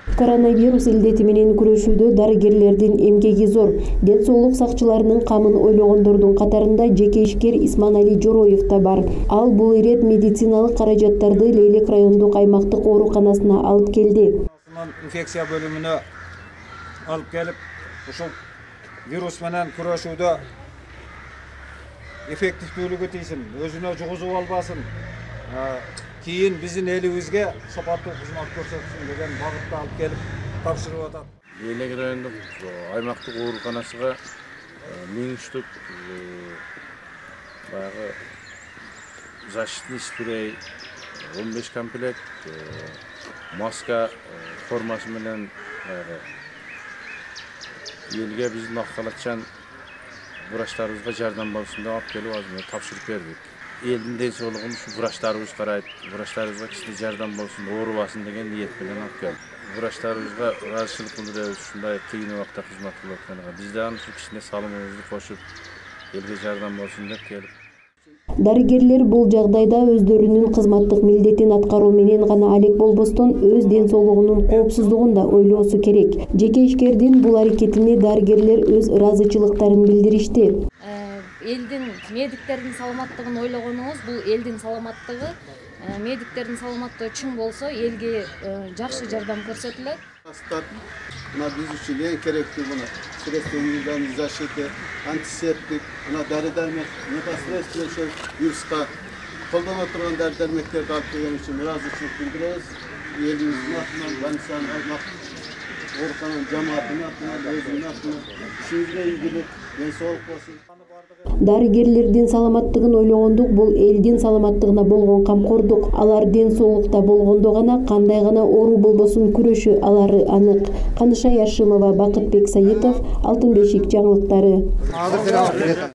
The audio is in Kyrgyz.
Коронавирус илдети менен күрөшүүдө дарыгерлердин эмгеги зор. Ден соолук сакчыларынын камын ойлогондордун катарында жеке ишкер Исманали Жороев да бар. Ал бул ирет медициналык каражаттарды Лейлек райондук аймактык ооруканасына алып келди. Инфекция бөлүмүнө алып келип, ушул вирус менен күрөшүүдө эффективдүүлүгү тийсин, өзүнө жугузуп албасын. Кийин биздин элибизге сапаттуу кызмат көрсөтсүн деген багытта алып келип тапшырып атат. Лейлек райондук аймактык ооруканасыга 1000 штук баягы защитный спрей, 15 комплект маска формасы менен элге биздин акалатчан врачтарыбызга жардам болсун деп алып келип азыр тапшырып бердик. Элдин ден соолугун ушу врачтарыбыз карайт, врачтарыбызга кичине жардам болсун, оорубасын деген ниет менен алып келдик. Врачтарыбызга ыраазычылык билдиребиз, ушундай кыйын убакта кызмат кылып атканга. Биз дагы кичине салымыбызды кошуп, элге жардам болсун деп келип. Дарыгерлер бул жагдайда өздөрүнүн кызматтык милдетин аткаруу менен гана алек болбостон, өз ден соолугунун коопсуздугун да ойлоосу керек. Жеке ишкердин бул аракетине дарыгерлер өз ыраазычылыктарын билдиришти. Элдин медиктердин саламаттыгын ойлогонуңуз, бул элдин саламаттыгы, медиктердин саламаттыгы чың болсо, элге жакшы жардам көрсөтүлөт. Мына биз үчүн эң керектүү мына средства индивидуальной защиты, антисептик, мына дары-дармек, непосредственно ошол вируска колдоно турган дары-дармектерди алып келген үчүн ыраазычылык билдиребиз. Элибиздин атынан, больницанын аймактык оорукананын жамаатынын атынан, өзүнүн атынан ишибизге ийгилик, ден соолук болсун. Дарыгерлердин саламаттыгын ойлогондук бул элдин саламаттыгына болгон камкордук. Алар ден соолукта болгондо гана кандай гана оору болбосун күрөшө алары анык. Канышай Ашимова, Бакытбек Саитов, Алтын бешик жаңылыктары.